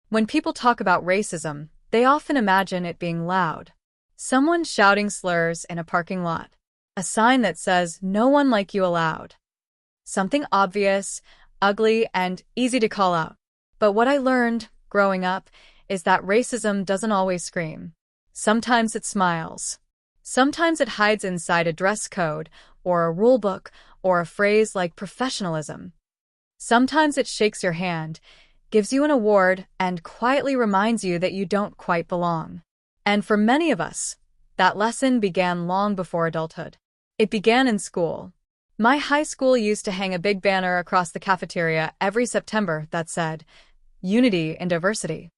When people talk about racism, they often imagine it being loud. Someone shouting slurs in a parking lot. A sign that says, "No one like you allowed." Something obvious, ugly, and easy to call out. But what I learned, growing up, is that racism doesn't always scream. Sometimes it smiles. Sometimes it hides inside a dress code, or a rule book, or a phrase like professionalism. Sometimes it shakes your hand, gives you an award, and quietly reminds you that you don't quite belong. And for many of us, that lesson began long before adulthood. It began in school. My high school used to hang a big banner across the cafeteria every September that said, "Unity in Diversity."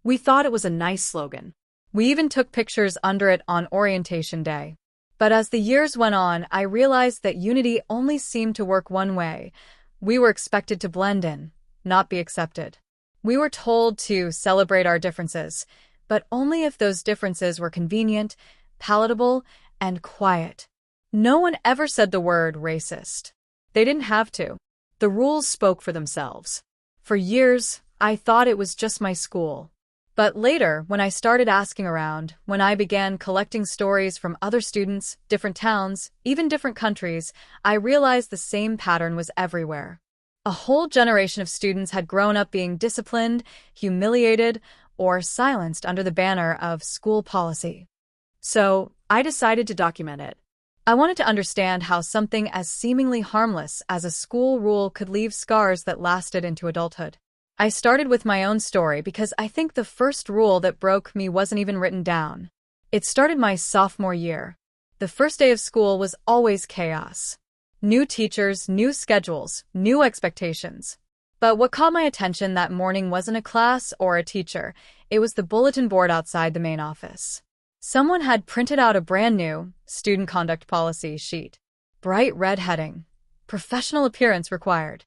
We thought it was a nice slogan. We even took pictures under it on orientation day. But as the years went on, I realized that unity only seemed to work one way. We were expected to blend in, not be accepted. We were told to celebrate our differences, but only if those differences were convenient, palatable, and quiet. No one ever said the word racist. They didn't have to. The rules spoke for themselves. For years, I thought it was just my school. But later, when I started asking around, when I began collecting stories from other students, different towns, even different countries, I realized the same pattern was everywhere. A whole generation of students had grown up being disciplined, humiliated, or silenced under the banner of school policy. So, I decided to document it. I wanted to understand how something as seemingly harmless as a school rule could leave scars that lasted into adulthood. I started with my own story because I think the first rule that broke me wasn't even written down. It started my sophomore year. The first day of school was always chaos. New teachers, new schedules, new expectations. But what caught my attention that morning wasn't a class or a teacher. It was the bulletin board outside the main office. Someone had printed out a brand new student conduct policy sheet. Bright red heading. Professional appearance required.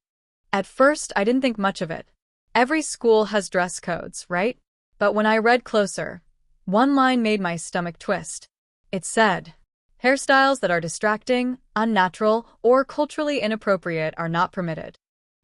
At first, I didn't think much of it. Every school has dress codes, right? But when I read closer, one line made my stomach twist. It said, "Hairstyles that are distracting, unnatural, or culturally inappropriate are not permitted."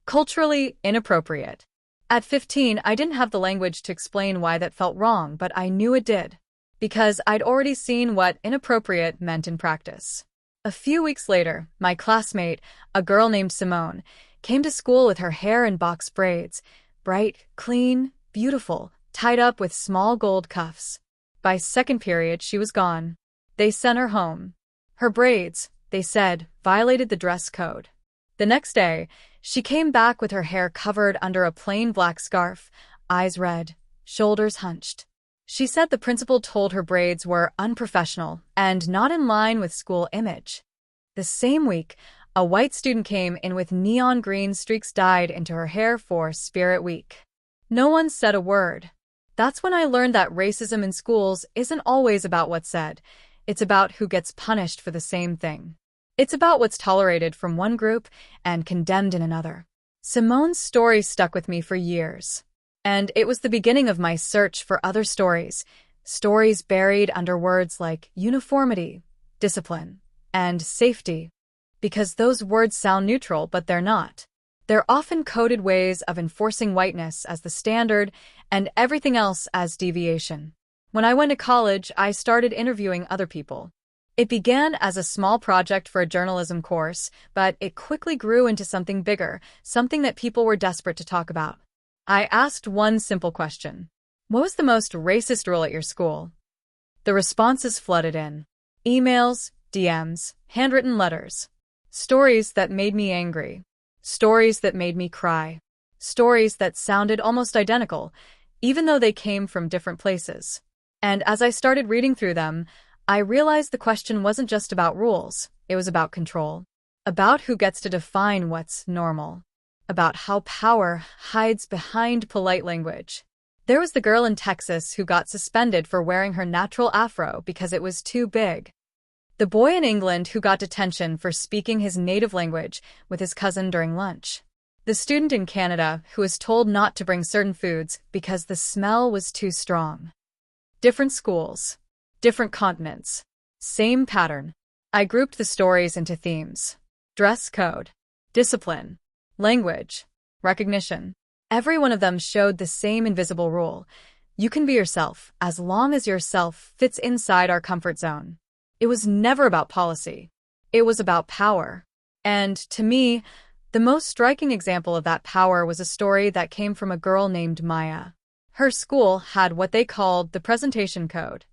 Culturally inappropriate. At 15, I didn't have the language to explain why that felt wrong, but I knew it did. Because I'd already seen what inappropriate meant in practice. A few weeks later, my classmate, a girl named Simone, came to school with her hair in box braids. Bright, clean, beautiful, tied up with small gold cuffs. By second period, she was gone. They sent her home. Her braids, they said, violated the dress code. The next day, she came back with her hair covered under a plain black scarf, eyes red, shoulders hunched. She said the principal told her braids were unprofessional and not in line with school image. The same week, a white student came in with neon green streaks dyed into her hair for Spirit Week. No one said a word. That's when I learned that racism in schools isn't always about what's said. It's about who gets punished for the same thing. It's about what's tolerated from one group and condemned in another. Simone's story stuck with me for years. And it was the beginning of my search for other stories. Stories buried under words like uniformity, discipline, and safety. Because those words sound neutral, but they're not. They're often coded ways of enforcing whiteness as the standard and everything else as deviation. When I went to college, I started interviewing other people. It began as a small project for a journalism course, but it quickly grew into something bigger, something that people were desperate to talk about. I asked one simple question. What was the most racist rule at your school? The responses flooded in. Emails, DMs, handwritten letters. Stories that made me angry. Stories that made me cry. Stories that sounded almost identical, even though they came from different places. And as I started reading through them, I realized the question wasn't just about rules, it was about control. About who gets to define what's normal. About how power hides behind polite language. There was the girl in Texas who got suspended for wearing her natural afro because it was too big. The boy in England who got detention for speaking his native language with his cousin during lunch. The student in Canada who was told not to bring certain foods because the smell was too strong. Different schools. Different continents. Same pattern. I grouped the stories into themes. Dress code. Discipline. Language. Recognition. Every one of them showed the same invisible rule. You can be yourself, as long as yourself fits inside our comfort zone. It was never about policy. It was about power. And, to me, the most striking example of that power was a story that came from a girl named Maya. Her school had what they called the presentation code.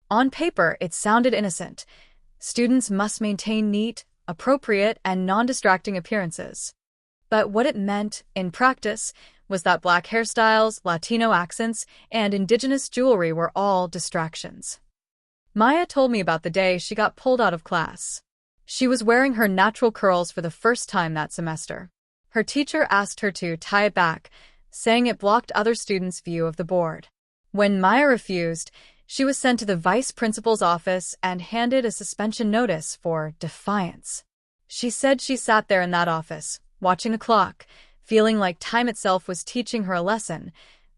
On paper, it sounded innocent. Students must maintain neat, appropriate, and non-distracting appearances. But what it meant, in practice, was that Black hairstyles, Latino accents, and indigenous jewelry were all distractions. Maya told me about the day she got pulled out of class. She was wearing her natural curls for the first time that semester. Her teacher asked her to tie it back, saying it blocked other students' view of the board. When Maya refused, she was sent to the vice principal's office and handed a suspension notice for defiance. She said she sat there in that office, watching the clock, feeling like time itself was teaching her a lesson,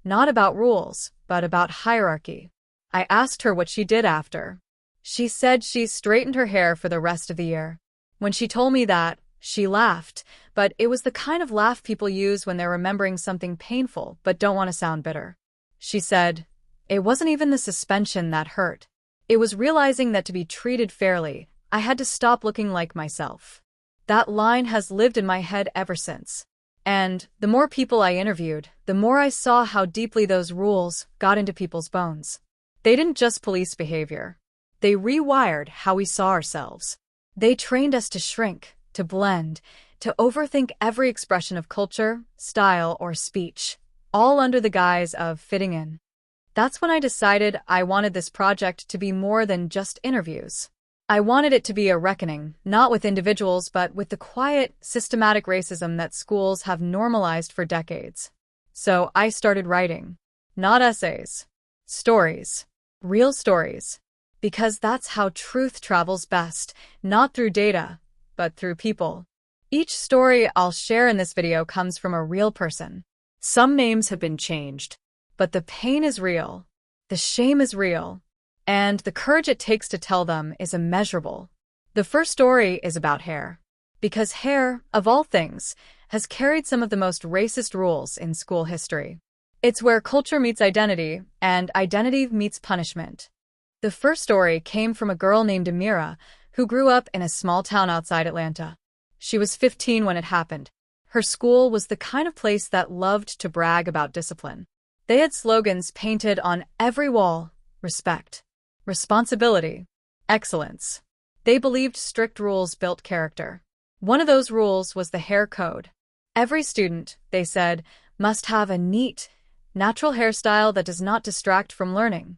not about rules, but about hierarchy. I asked her what she did after. She said she straightened her hair for the rest of the year. When she told me that, she laughed, but it was the kind of laugh people use when they're remembering something painful but don't want to sound bitter. She said, "It wasn't even the suspension that hurt. It was realizing that to be treated fairly, I had to stop looking like myself." That line has lived in my head ever since. And the more people I interviewed, the more I saw how deeply those rules got into people's bones. They didn't just police behavior. They rewired how we saw ourselves. They trained us to shrink, to blend, to overthink every expression of culture, style, or speech, all under the guise of fitting in. That's when I decided I wanted this project to be more than just interviews. I wanted it to be a reckoning, not with individuals but with the quiet, systematic racism that schools have normalized for decades. So I started writing. Not essays. Stories. Real stories. Because that's how truth travels best, not through data, but through people. Each story I'll share in this video comes from a real person. Some names have been changed, but the pain is real. The shame is real. And the courage it takes to tell them is immeasurable. The first story is about hair. Because hair, of all things, has carried some of the most racist rules in school history. It's where culture meets identity, and identity meets punishment. The first story came from a girl named Amira, who grew up in a small town outside Atlanta. She was 15 when it happened. Her school was the kind of place that loved to brag about discipline. They had slogans painted on every wall: respect, responsibility, excellence. They believed strict rules built character. One of those rules was the hair code. Every student, they said, must have a neat, natural hairstyle that does not distract from learning.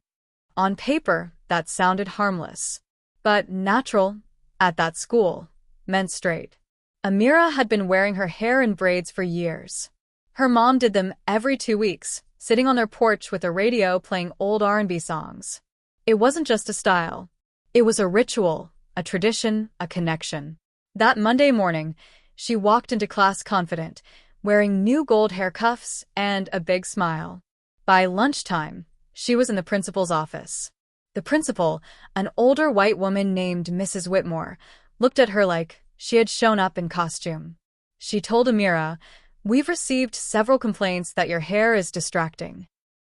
On paper, that sounded harmless. But natural, at that school, meant straight. Amira had been wearing her hair in braids for years. Her mom did them every 2 weeks, sitting on their porch with a radio playing old R&B songs. It wasn't just a style. It was a ritual, a tradition, a connection. That Monday morning, she walked into class confident, wearing new gold hair cuffs and a big smile. By lunchtime, she was in the principal's office. The principal, an older white woman named Mrs. Whitmore, looked at her like she had shown up in costume. She told Amira, "We've received several complaints that your hair is distracting."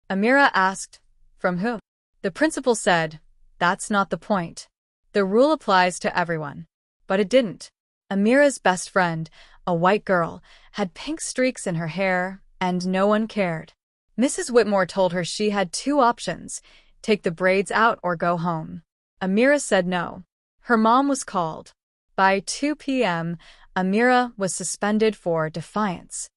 Amira asked, "From who?" The principal said, "That's not the point. The rule applies to everyone." But it didn't. Amira's best friend, a white girl, had pink streaks in her hair, and no one cared. Mrs. Whitmore told her she had 2 options: take the braids out or go home. Amira said no. Her mom was called. By 2 p.m., Amira was suspended for defiance.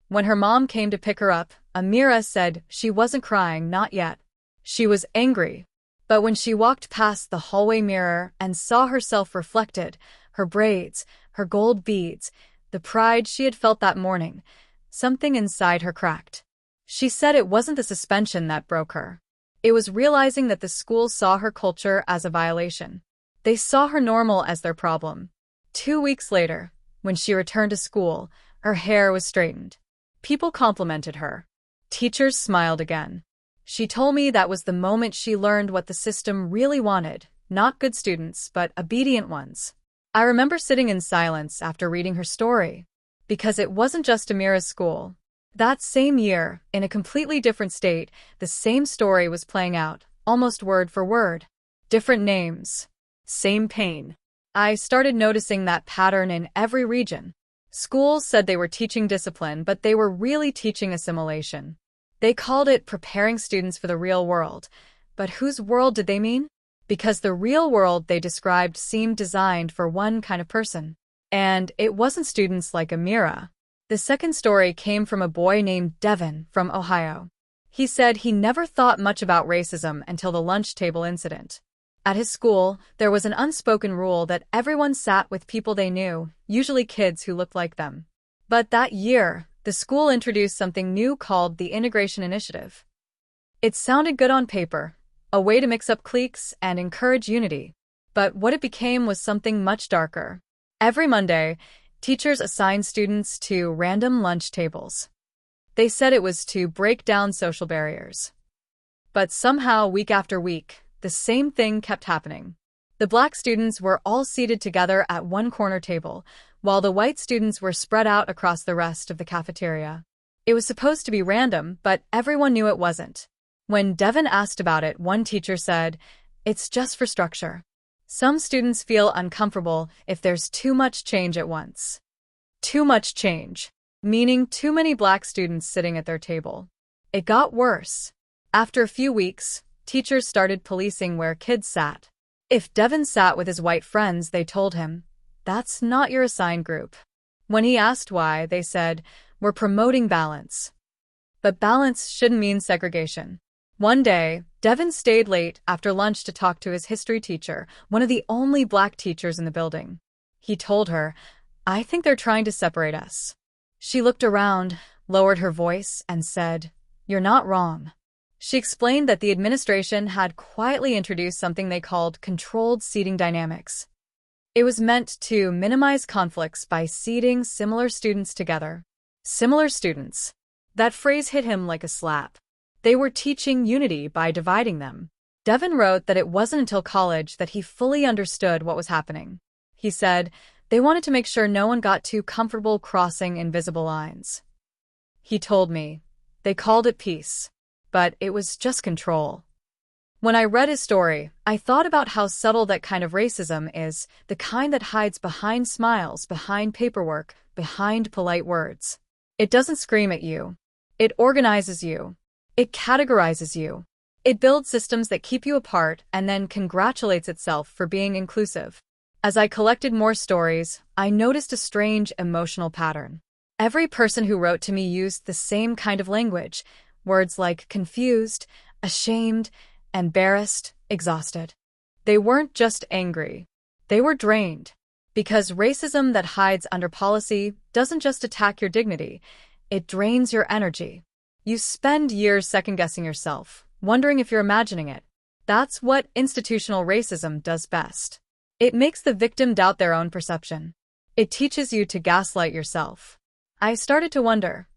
When her mom came to pick her up, Amira said she wasn't crying, not yet. She was angry. But when she walked past the hallway mirror and saw herself reflected, her braids, her gold beads, the pride she had felt that morning, something inside her cracked. She said it wasn't the suspension that broke her. It was realizing that the school saw her culture as a violation. They saw her normal as their problem. 2 weeks later, when she returned to school, her hair was straightened. People complimented her. Teachers smiled again. She told me that was the moment she learned what the system really wanted, not good students, but obedient ones. I remember sitting in silence after reading her story. Because it wasn't just Amira's school. That same year, in a completely different state, the same story was playing out, almost word for word. Different names. Same pain. I started noticing that pattern in every region. Schools said they were teaching discipline, but they were really teaching assimilation. They called it preparing students for the real world. But whose world did they mean? Because the real world they described seemed designed for one kind of person. And it wasn't students like Amira. The second story came from a boy named Devin from Ohio. He said he never thought much about racism until the lunch table incident. At his school, there was an unspoken rule that everyone sat with people they knew, usually kids who looked like them. But that year, the school introduced something new called the Integration Initiative. It sounded good on paper, a way to mix up cliques and encourage unity. But what it became was something much darker. Every Monday, teachers assigned students to random lunch tables. They said it was to break down social barriers. But somehow, week after week, the same thing kept happening. The black students were all seated together at one corner table, while the white students were spread out across the rest of the cafeteria. It was supposed to be random, but everyone knew it wasn't. When Devin asked about it, one teacher said, "It's just for structure. Some students feel uncomfortable if there's too much change at once." Too much change, meaning too many black students sitting at their table. It got worse. After a few weeks, teachers started policing where kids sat. If Devin sat with his white friends, they told him, "That's not your assigned group." When he asked why, they said, "We're promoting balance." But balance shouldn't mean segregation. One day, Devin stayed late after lunch to talk to his history teacher, one of the only black teachers in the building. He told her, "I think they're trying to separate us." She looked around, lowered her voice, and said, "You're not wrong." She explained that the administration had quietly introduced something they called controlled seating dynamics. It was meant to minimize conflicts by seating similar students together. Similar students. That phrase hit him like a slap. They were teaching unity by dividing them. Devin wrote that it wasn't until college that he fully understood what was happening. He said, "They wanted to make sure no one got too comfortable crossing invisible lines." He told me, "They called it peace. But it was just control." When I read his story, I thought about how subtle that kind of racism is, the kind that hides behind smiles, behind paperwork, behind polite words. It doesn't scream at you. It organizes you. It categorizes you. It builds systems that keep you apart and then congratulates itself for being inclusive. As I collected more stories, I noticed a strange emotional pattern. Every person who wrote to me used the same kind of language. Words like confused, ashamed, embarrassed, exhausted. They weren't just angry. They were drained. Because racism that hides under policy doesn't just attack your dignity, it drains your energy. You spend years second-guessing yourself, wondering if you're imagining it. That's what institutional racism does best. It makes the victim doubt their own perception. It teaches you to gaslight yourself. I started to wonder,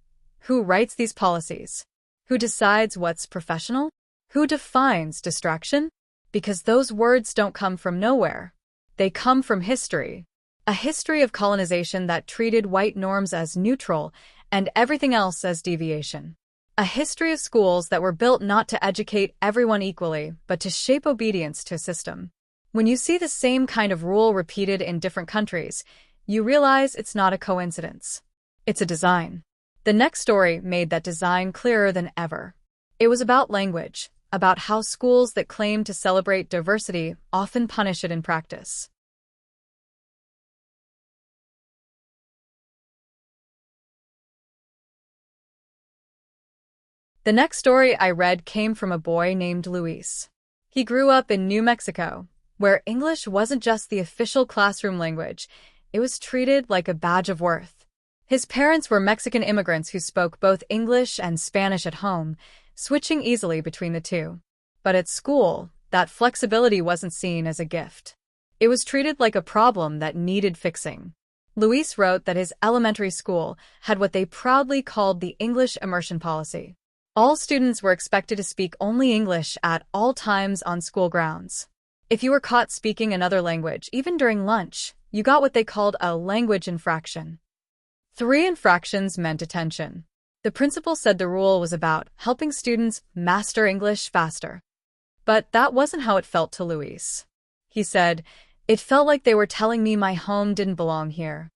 who writes these policies? Who decides what's professional? Who defines distraction? Because those words don't come from nowhere. They come from history. A history of colonization that treated white norms as neutral and everything else as deviation. A history of schools that were built not to educate everyone equally, but to shape obedience to a system. When you see the same kind of rule repeated in different countries, you realize it's not a coincidence. It's a design. The next story made that design clearer than ever. It was about language, about how schools that claim to celebrate diversity often punish it in practice. The next story I read came from a boy named Luis. He grew up in New Mexico, where English wasn't just the official classroom language, it was treated like a badge of worth. His parents were Mexican immigrants who spoke both English and Spanish at home, switching easily between the two. But at school, that flexibility wasn't seen as a gift. It was treated like a problem that needed fixing. Luis wrote that his elementary school had what they proudly called the English immersion policy. All students were expected to speak only English at all times on school grounds. If you were caught speaking another language, even during lunch, you got what they called a language infraction. 3 infractions meant detention. The principal said the rule was about helping students master English faster. But that wasn't how it felt to Luis. He said, "It felt like they were telling me my home didn't belong here."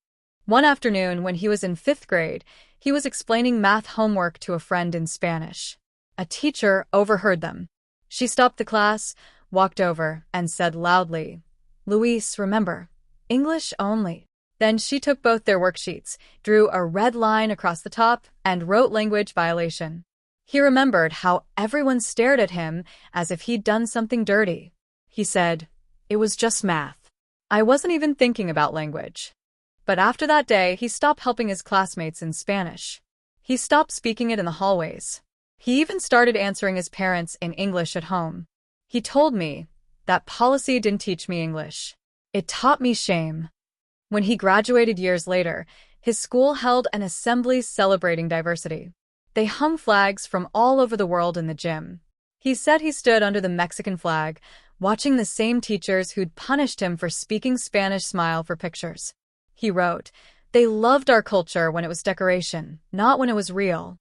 One afternoon, when he was in 5th grade, he was explaining math homework to a friend in Spanish. A teacher overheard them. She stopped the class, walked over, and said loudly, "Luis, remember, English only." Then she took both their worksheets, drew a red line across the top, and wrote language violation. He remembered how everyone stared at him as if he'd done something dirty. He said, "It was just math. I wasn't even thinking about language." But after that day, he stopped helping his classmates in Spanish. He stopped speaking it in the hallways. He even started answering his parents in English at home. He told me, "That policy didn't teach me English. It taught me shame." When he graduated years later, his school held an assembly celebrating diversity. They hung flags from all over the world in the gym. He said he stood under the Mexican flag, watching the same teachers who'd punished him for speaking Spanish smile for pictures. He wrote, "They loved our culture when it was decoration, not when it was real."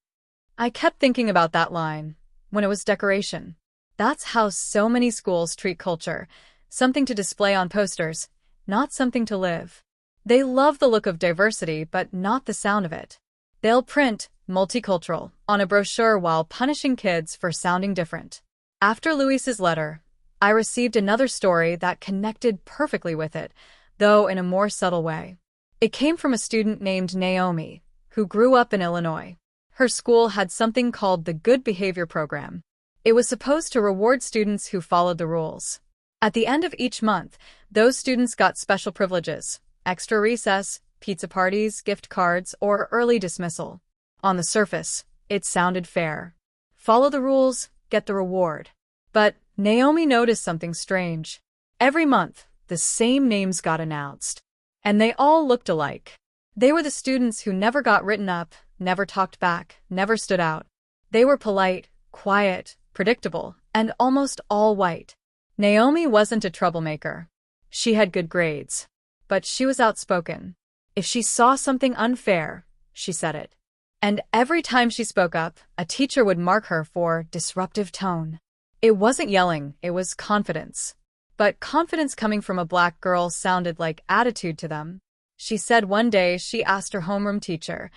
I kept thinking about that line, when it was decoration. That's how so many schools treat culture, something to display on posters, not something to live. They love the look of diversity, but not the sound of it. They'll print multicultural on a brochure while punishing kids for sounding different. After Luis's letter, I received another story that connected perfectly with it, though in a more subtle way. It came from a student named Naomi, who grew up in Illinois. Her school had something called the Good Behavior Program. It was supposed to reward students who followed the rules. At the end of each month, those students got special privileges, extra recess, pizza parties, gift cards, or early dismissal. On the surface, it sounded fair. Follow the rules, get the reward. But Naomi noticed something strange. Every month, the same names got announced. And they all looked alike. They were the students who never got written up, never talked back, never stood out. They were polite, quiet, predictable, and almost all white. Naomi wasn't a troublemaker. She had good grades. But she was outspoken. If she saw something unfair, she said it. And every time she spoke up, a teacher would mark her for disruptive tone. It wasn't yelling, it was confidence. But confidence coming from a black girl sounded like attitude to them. She said one day she asked her homeroom teacher,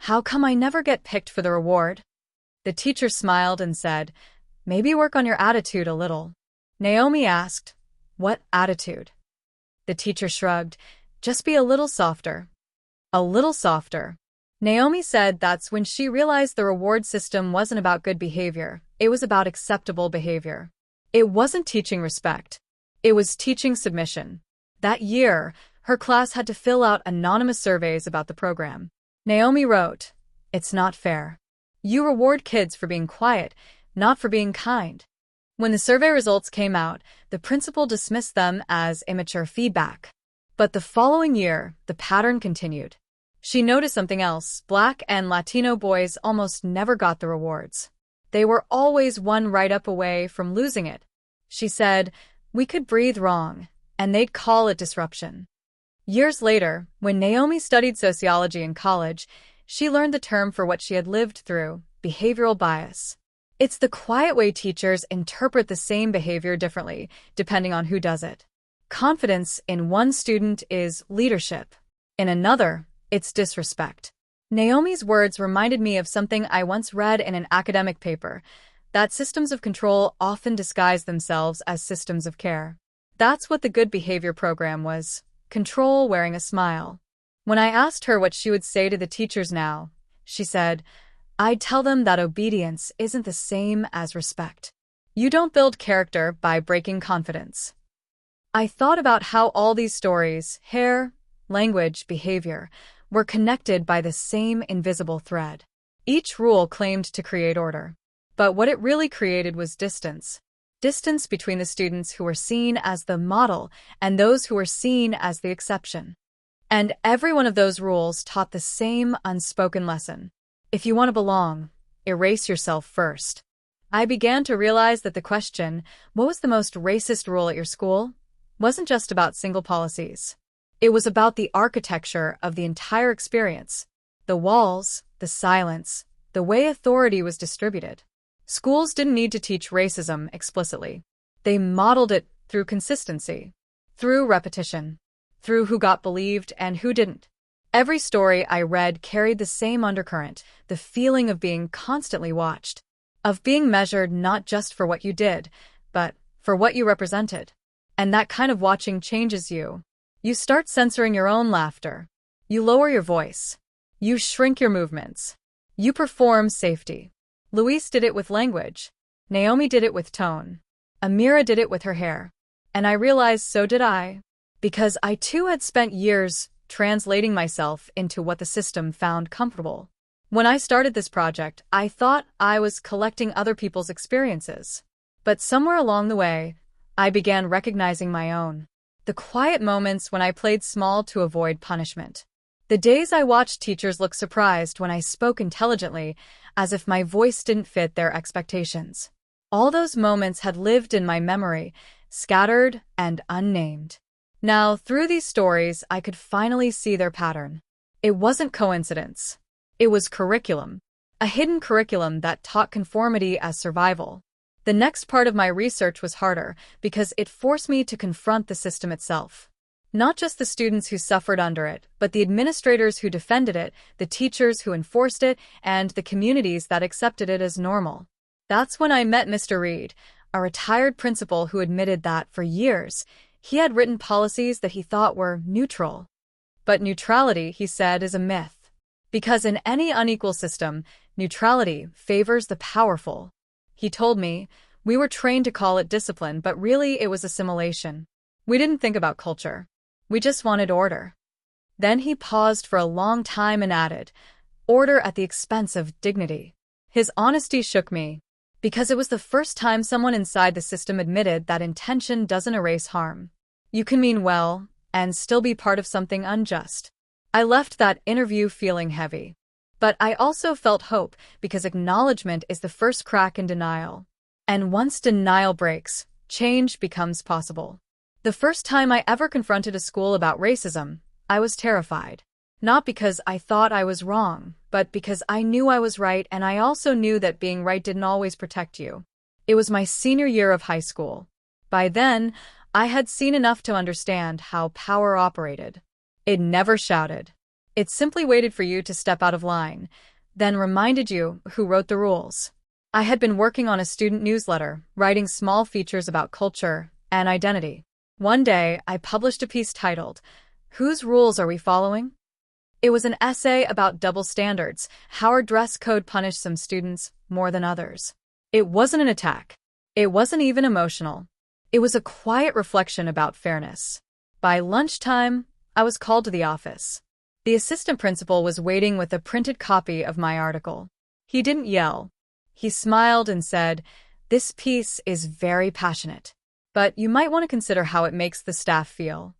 "How come I never get picked for the reward?" The teacher smiled and said, "Maybe work on your attitude a little." Naomi asked, "What attitude?" The teacher shrugged, "Just be a little softer." A little softer. Naomi said that's when she realized the reward system wasn't about good behavior, it was about acceptable behavior. It wasn't teaching respect. It was teaching submission. That year, her class had to fill out anonymous surveys about the program. Naomi wrote, "It's not fair. You reward kids for being quiet, not for being kind." When the survey results came out, the principal dismissed them as immature feedback. But the following year, the pattern continued. She noticed something else. Black and Latino boys almost never got the rewards. They were always one write-up away from losing it. She said, "We could breathe wrong, and they'd call it disruption." Years later, when Naomi studied sociology in college, she learned the term for what she had lived through, behavioral bias. It's the quiet way teachers interpret the same behavior differently, depending on who does it. Confidence in one student is leadership. In another, it's disrespect. Naomi's words reminded me of something I once read in an academic paper, that systems of control often disguise themselves as systems of care. That's what the Good Behavior Program was, control wearing a smile. When I asked her what she would say to the teachers now, she said, "I'd tell them that obedience isn't the same as respect. You don't build character by breaking confidence." I thought about how all these stories, hair, language, behavior, were connected by the same invisible thread. Each rule claimed to create order. But what it really created was distance. Distance between the students who were seen as the model and those who were seen as the exception. And every one of those rules taught the same unspoken lesson. If you want to belong, erase yourself first. I began to realize that the question, "What was the most racist rule at your school?" wasn't just about single policies. It was about the architecture of the entire experience. The walls, the silence, the way authority was distributed. Schools didn't need to teach racism explicitly. They modeled it through consistency, through repetition, through who got believed and who didn't. Every story I read carried the same undercurrent, the feeling of being constantly watched, of being measured not just for what you did, but for what you represented. And that kind of watching changes you. You start censoring your own laughter. You lower your voice. You shrink your movements. You perform safety. Luis did it with language. Naomi did it with tone. Amira did it with her hair. And I realized so did I. Because I too had spent years translating myself into what the system found comfortable. When I started this project, I thought I was collecting other people's experiences. But somewhere along the way, I began recognizing my own. The quiet moments when I played small to avoid punishment. The days I watched teachers look surprised when I spoke intelligently, as if my voice didn't fit their expectations. All those moments had lived in my memory, scattered and unnamed. Now, through these stories, I could finally see their pattern. It wasn't coincidence. It was curriculum. A hidden curriculum that taught conformity as survival. The next part of my research was harder because it forced me to confront the system itself. Not just the students who suffered under it, but the administrators who defended it, the teachers who enforced it, and the communities that accepted it as normal. That's when I met Mr. Reed, a retired principal who admitted that, for years, he had written policies that he thought were neutral. But neutrality, he said, is a myth. Because in any unequal system, neutrality favors the powerful. He told me, we were trained to call it discipline, but really it was assimilation. We didn't think about culture. We just wanted order. Then he paused for a long time and added, order at the expense of dignity. His honesty shook me, because it was the first time someone inside the system admitted that intention doesn't erase harm. You can mean well and still be part of something unjust. I left that interview feeling heavy. But I also felt hope, because acknowledgement is the first crack in denial. And once denial breaks, change becomes possible. The first time I ever confronted a school about racism, I was terrified. Not because I thought I was wrong, but because I knew I was right, and I also knew that being right didn't always protect you. It was my senior year of high school. By then, I had seen enough to understand how power operated. It never shouted. It simply waited for you to step out of line, then reminded you who wrote the rules. I had been working on a student newsletter, writing small features about culture and identity. One day, I published a piece titled, "Whose Rules Are We Following?" It was an essay about double standards, how our dress code punished some students more than others. It wasn't an attack. It wasn't even emotional. It was a quiet reflection about fairness. By lunchtime, I was called to the office. The assistant principal was waiting with a printed copy of my article. He didn't yell. He smiled and said, "This piece is very passionate, but you might want to consider how it makes the staff feel."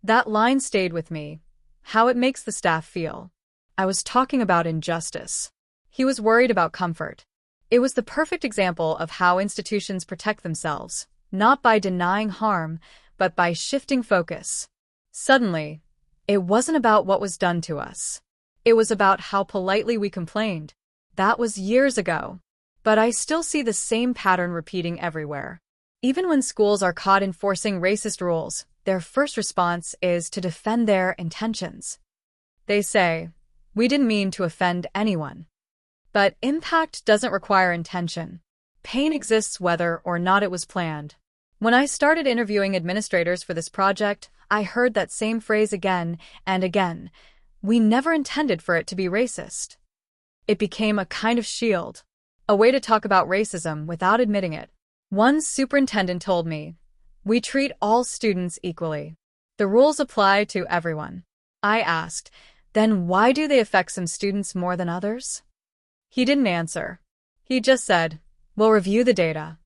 That line stayed with me. How it makes the staff feel. I was talking about injustice. He was worried about comfort. It was the perfect example of how institutions protect themselves, not by denying harm, but by shifting focus. Suddenly, it wasn't about what was done to us. It was about how politely we complained. That was years ago. But I still see the same pattern repeating everywhere. Even when schools are caught enforcing racist rules, their first response is to defend their intentions. They say, "We didn't mean to offend anyone." But impact doesn't require intention. Pain exists whether or not it was planned. When I started interviewing administrators for this project, I heard that same phrase again and again. We never intended for it to be racist. It became a kind of shield, a way to talk about racism without admitting it. One superintendent told me, "We treat all students equally. The rules apply to everyone." I asked, "Then why do they affect some students more than others?" He didn't answer. He just said, "We'll review the data."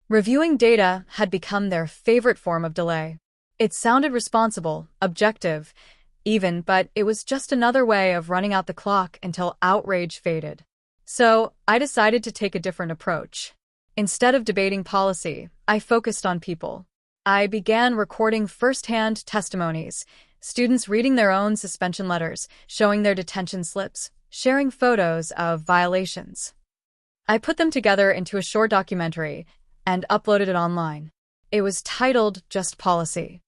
Reviewing data had become their favorite form of delay. It sounded responsible, objective, even, but it was just another way of running out the clock until outrage faded. So, I decided to take a different approach. Instead of debating policy, I focused on people. I began recording first-hand testimonies, students reading their own suspension letters, showing their detention slips, sharing photos of violations. I put them together into a short documentary and uploaded it online. It was titled Just Policy.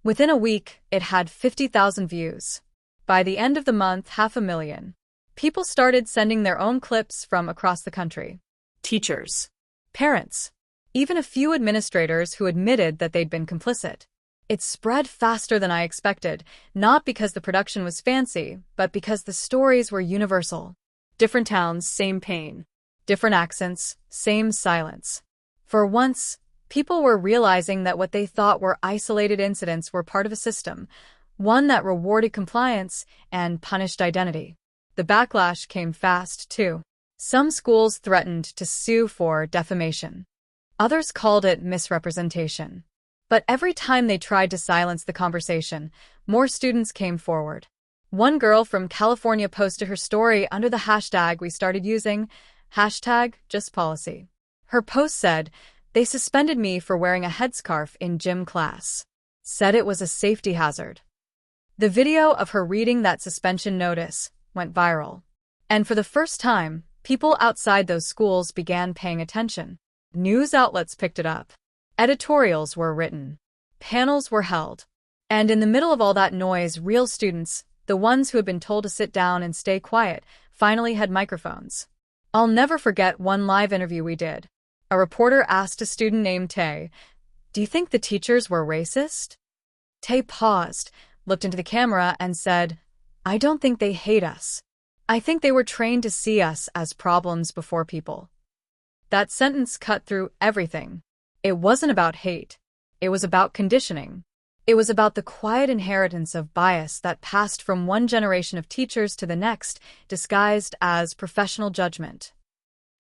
Within a week, it had 50,000 views. By the end of the month, 500,000. People started sending their own clips from across the country. Teachers, parents, even a few administrators who admitted that they'd been complicit. It spread faster than I expected, not because the production was fancy, but because the stories were universal. Different towns, same pain. Different accents, same silence. For once, people were realizing that what they thought were isolated incidents were part of a system, one that rewarded compliance and punished identity. The backlash came fast, too. Some schools threatened to sue for defamation. Others called it misrepresentation. But every time they tried to silence the conversation, more students came forward. One girl from California posted her story under the hashtag we started using, #JustPolicy. Her post said, "They suspended me for wearing a headscarf in gym class. Said it was a safety hazard." The video of her reading that suspension notice went viral. And for the first time, people outside those schools began paying attention. News outlets picked it up. Editorials were written. Panels were held. And in the middle of all that noise, real students, the ones who had been told to sit down and stay quiet, finally had microphones. I'll never forget one live interview we did. A reporter asked a student named Tay, "Do you think the teachers were racist?" Tay paused, looked into the camera, and said, "I don't think they hate us. I think they were trained to see us as problems before people." That sentence cut through everything. It wasn't about hate. It was about conditioning. It was about the quiet inheritance of bias that passed from one generation of teachers to the next, disguised as professional judgment.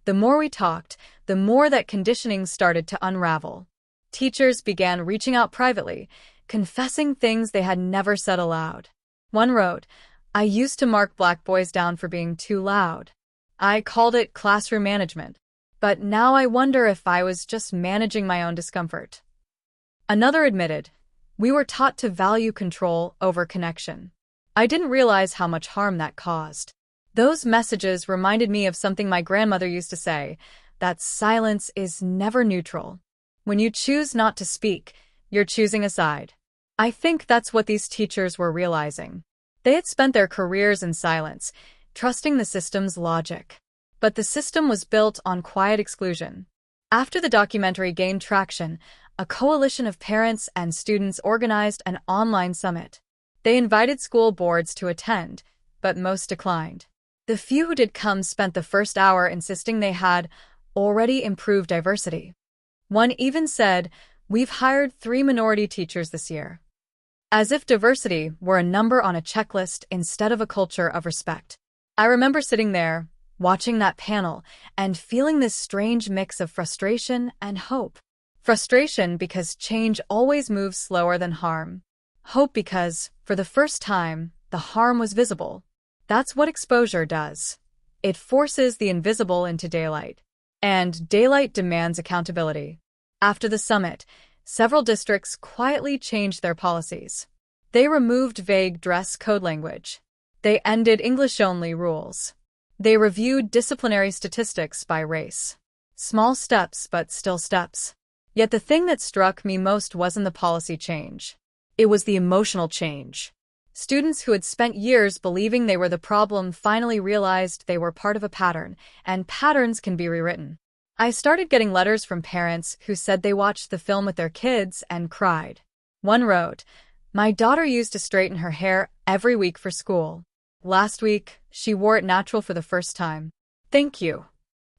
The more we talked, the more that conditioning started to unravel. Teachers began reaching out privately, confessing things they had never said aloud. One wrote, "I used to mark black boys down for being too loud. I called it classroom management. But now I wonder if I was just managing my own discomfort." Another admitted, "We were taught to value control over connection. I didn't realize how much harm that caused." Those messages reminded me of something my grandmother used to say, that silence is never neutral. When you choose not to speak, you're choosing a side. I think that's what these teachers were realizing. They had spent their careers in silence, trusting the system's logic. But the system was built on quiet exclusion. After the documentary gained traction, a coalition of parents and students organized an online summit. They invited school boards to attend, but most declined. The few who did come spent the first hour insisting they had already improved diversity. One even said, "We've hired 3 minority teachers this year." As if diversity were a number on a checklist instead of a culture of respect. I remember sitting there, watching that panel, and feeling this strange mix of frustration and hope. Frustration because change always moves slower than harm. Hope because, for the first time, the harm was visible. That's what exposure does. It forces the invisible into daylight. And daylight demands accountability. After the summit, several districts quietly changed their policies. They removed vague dress code language. They ended English-only rules. They reviewed disciplinary statistics by race. Small steps, but still steps. Yet the thing that struck me most wasn't the policy change. It was the emotional change. Students who had spent years believing they were the problem finally realized they were part of a pattern, and patterns can be rewritten. I started getting letters from parents who said they watched the film with their kids and cried. One wrote, "My daughter used to straighten her hair every week for school. Last week, she wore it natural for the first time. Thank you."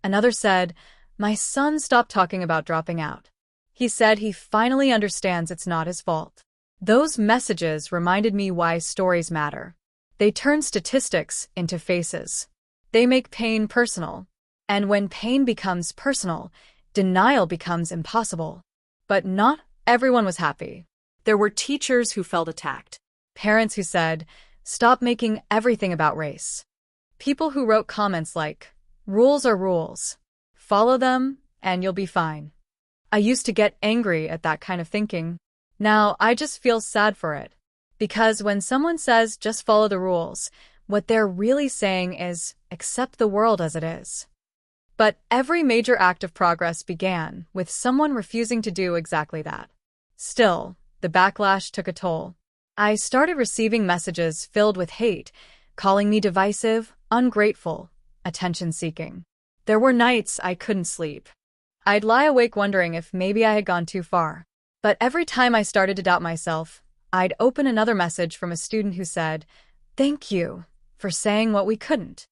Another said, "My son stopped talking about dropping out. He said he finally understands it's not his fault." Those messages reminded me why stories matter. They turn statistics into faces. They make pain personal. And when pain becomes personal, denial becomes impossible. But not everyone was happy. There were teachers who felt attacked. Parents who said, "Stop making everything about race." People who wrote comments like, "Rules are rules. Follow them, and you'll be fine." I used to get angry at that kind of thinking. Now I just feel sad for it. Because when someone says, "Just follow the rules," What they're really saying is, accept the world as it is. But every major act of progress began with someone refusing to do exactly that. Still, the backlash took a toll. I started receiving messages filled with hate, calling me divisive, ungrateful, attention-seeking. There were nights I couldn't sleep. I'd lie awake wondering if maybe I had gone too far. But every time I started to doubt myself, I'd open another message from a student who said, "Thank you for saying what we couldn't."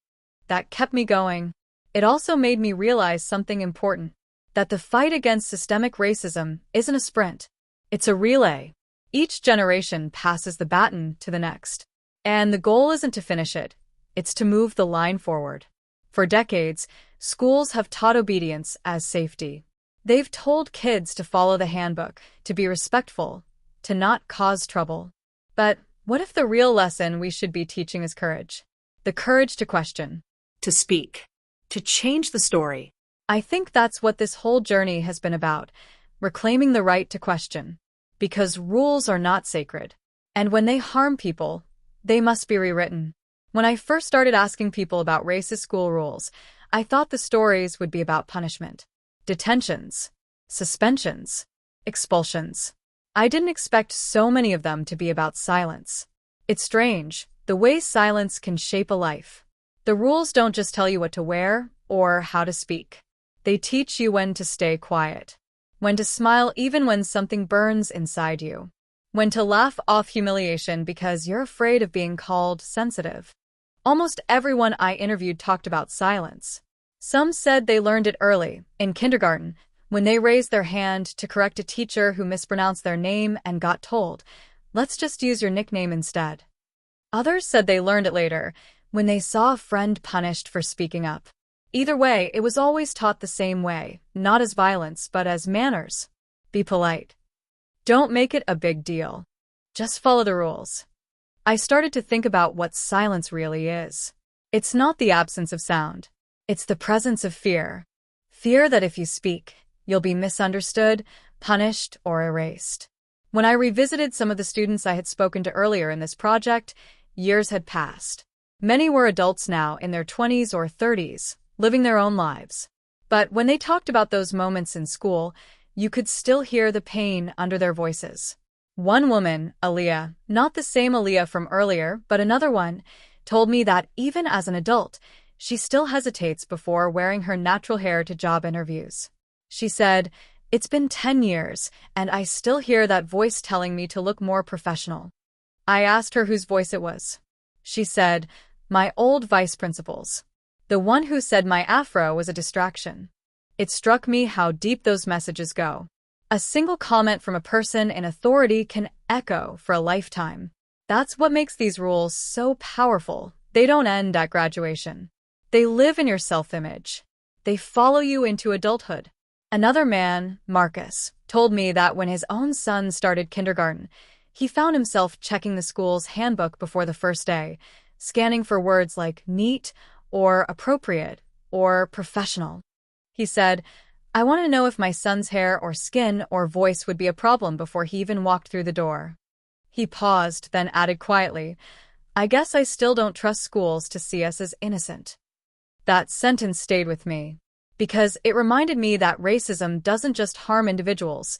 That kept me going. It also made me realize something important, that the fight against systemic racism isn't a sprint. It's a relay. Each generation passes the baton to the next. And the goal isn't to finish it, it's to move the line forward. For decades, schools have taught obedience as safety. They've told kids to follow the handbook, to be respectful, to not cause trouble. But what if the real lesson we should be teaching is courage? The courage to question, To speak, to change the story. I think that's what this whole journey has been about, reclaiming the right to question. Because rules are not sacred. And when they harm people, they must be rewritten. When I first started asking people about racist school rules, I thought the stories would be about punishment. Detentions, suspensions, expulsions. I didn't expect so many of them to be about silence. It's strange, the way silence can shape a life. The rules don't just tell you what to wear or how to speak. They teach you when to stay quiet, when to smile even when something burns inside you, when to laugh off humiliation because you're afraid of being called sensitive. Almost everyone I interviewed talked about silence. Some said they learned it early, in kindergarten, when they raised their hand to correct a teacher who mispronounced their name and got told, "Let's just use your nickname instead." Others said they learned it later, when they saw a friend punished for speaking up. Either way, it was always taught the same way, not as violence, but as manners. Be polite. Don't make it a big deal. Just follow the rules. I started to think about what silence really is. It's not the absence of sound. It's the presence of fear. Fear that if you speak, you'll be misunderstood, punished, or erased. When I revisited some of the students I had spoken to earlier in this project, years had passed. Many were adults now in their 20s or 30s, living their own lives. But when they talked about those moments in school, you could still hear the pain under their voices. One woman, Aaliyah, not the same Aaliyah from earlier, but another one, told me that even as an adult, she still hesitates before wearing her natural hair to job interviews. She said, "It's been 10 years, and I still hear that voice telling me to look more professional." I asked her whose voice it was. She said, "My old vice principal's. The one who said my afro was a distraction." It struck me how deep those messages go. A single comment from a person in authority can echo for a lifetime. That's what makes these rules so powerful. They don't end at graduation. They live in your self-image. They follow you into adulthood. Another man, Marcus, told me that when his own son started kindergarten, he found himself checking the school's handbook before the first day, scanning for words like neat or appropriate or professional. He said, "I want to know if my son's hair or skin or voice would be a problem before he even walked through the door." He paused, then added quietly, "I guess I still don't trust schools to see us as innocent." That sentence stayed with me, because it reminded me that racism doesn't just harm individuals,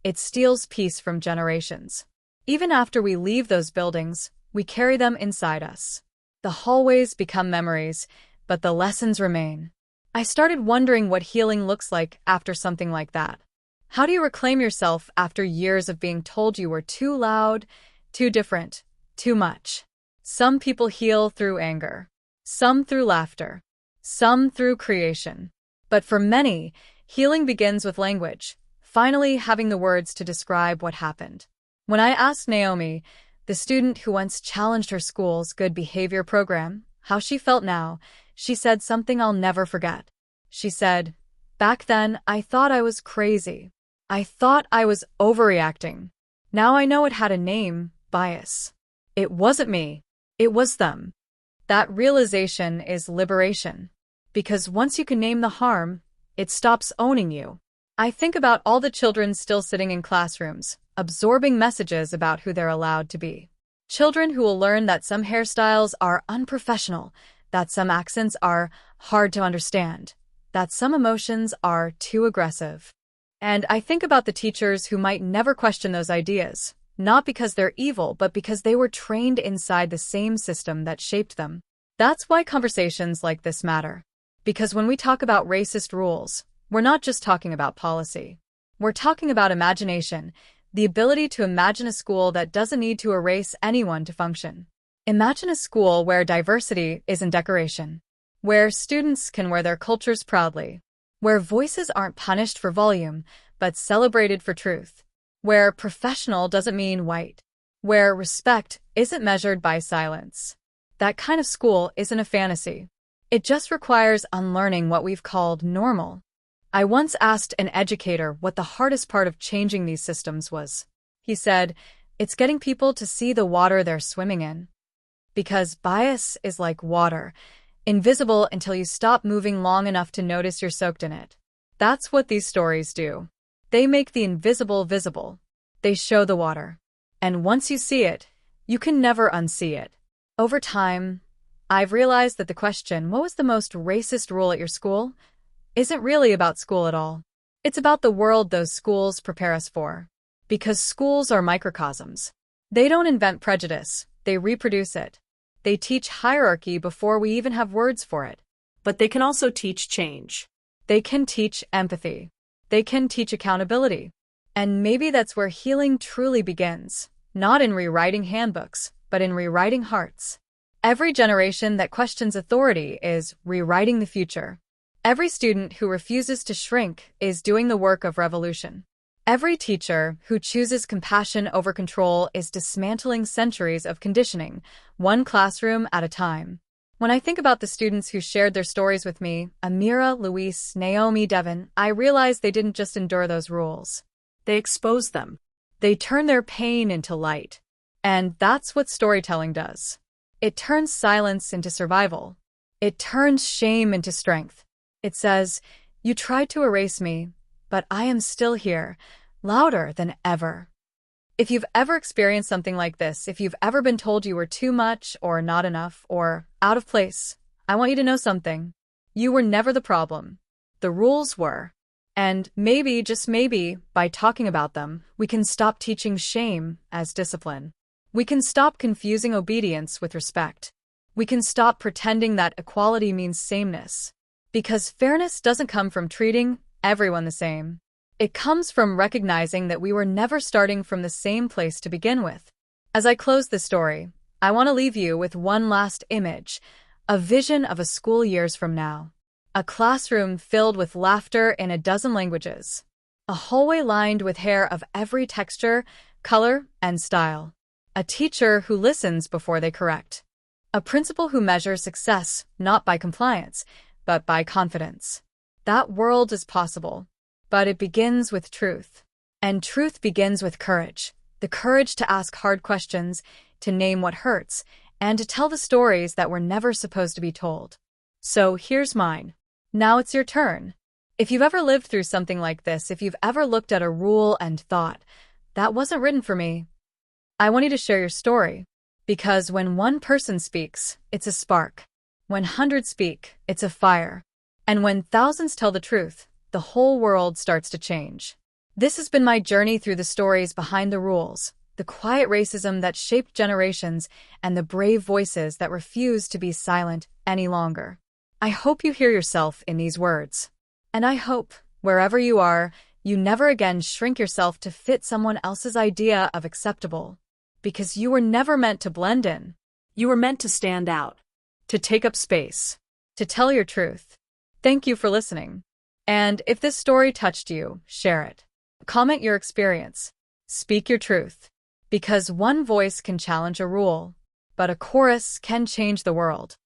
it steals peace from generations. Even after we leave those buildings, we carry them inside us. The hallways become memories, but the lessons remain. I started wondering what healing looks like after something like that. How do you reclaim yourself after years of being told you were too loud, too different, too much? Some people heal through anger, some through laughter, some through creation. But for many, healing begins with language, finally having the words to describe what happened. When I asked Naomi, the student who once challenged her school's good behavior program, how she felt now, she said something I'll never forget. She said, "Back then, I thought I was crazy. I thought I was overreacting. Now I know it had a name, bias. It wasn't me. It was them." That realization is liberation. Because once you can name the harm, it stops owning you. I think about all the children still sitting in classrooms, absorbing messages about who they're allowed to be. Children who will learn that some hairstyles are unprofessional, that some accents are hard to understand, that some emotions are too aggressive. And I think about the teachers who might never question those ideas, not because they're evil, but because they were trained inside the same system that shaped them. That's why conversations like this matter. Because when we talk about racist rules, we're not just talking about policy. We're talking about imagination, the ability to imagine a school that doesn't need to erase anyone to function. Imagine a school where diversity isn't decoration, where students can wear their cultures proudly, where voices aren't punished for volume, but celebrated for truth, where professional doesn't mean white, where respect isn't measured by silence. That kind of school isn't a fantasy. It just requires unlearning what we've called normal. I once asked an educator what the hardest part of changing these systems was. He said, "It's getting people to see the water they're swimming in." Because bias is like water, invisible until you stop moving long enough to notice you're soaked in it. That's what these stories do. They make the invisible visible. They show the water. And once you see it, you can never unsee it. Over time, I've realized that the question, "What was the most racist rule at your school?" isn't really about school at all. It's about the world those schools prepare us for. Because schools are microcosms. They don't invent prejudice, they reproduce it. They teach hierarchy before we even have words for it. But they can also teach change. They can teach empathy. They can teach accountability. And maybe that's where healing truly begins, not in rewriting handbooks, but in rewriting hearts. Every generation that questions authority is rewriting the future. Every student who refuses to shrink is doing the work of revolution. Every teacher who chooses compassion over control is dismantling centuries of conditioning, one classroom at a time. When I think about the students who shared their stories with me, Amira, Luis, Naomi, Devin, I realize they didn't just endure those rules. They expose them. They turn their pain into light. And that's what storytelling does. It turns silence into survival. It turns shame into strength. It says, "You tried to erase me, but I am still here, louder than ever." If you've ever experienced something like this, if you've ever been told you were too much or not enough or out of place, I want you to know something. You were never the problem. The rules were. And maybe, just maybe, by talking about them, we can stop teaching shame as discipline. We can stop confusing obedience with respect. We can stop pretending that equality means sameness. Because fairness doesn't come from treating everyone the same. It comes from recognizing that we were never starting from the same place to begin with. As I close this story, I want to leave you with one last image, a vision of a school years from now. A classroom filled with laughter in a dozen languages. A hallway lined with hair of every texture, color, and style. A teacher who listens before they correct. A principal who measures success not by compliance, but by confidence. That world is possible, but it begins with truth. And truth begins with courage. The courage to ask hard questions, to name what hurts, and to tell the stories that were never supposed to be told. So here's mine. Now it's your turn. If you've ever lived through something like this, if you've ever looked at a rule and thought, "That wasn't written for me," I want you to share your story. Because when one person speaks, it's a spark. When hundreds speak, it's a fire. And when thousands tell the truth, the whole world starts to change. This has been my journey through the stories behind the rules, the quiet racism that shaped generations, and the brave voices that refuse to be silent any longer. I hope you hear yourself in these words. And I hope, wherever you are, you never again shrink yourself to fit someone else's idea of acceptable. Because you were never meant to blend in. You were meant to stand out. To take up space. To tell your truth. Thank you for listening. And if this story touched you, share it. Comment your experience. Speak your truth. Because one voice can challenge a rule, but a chorus can change the world.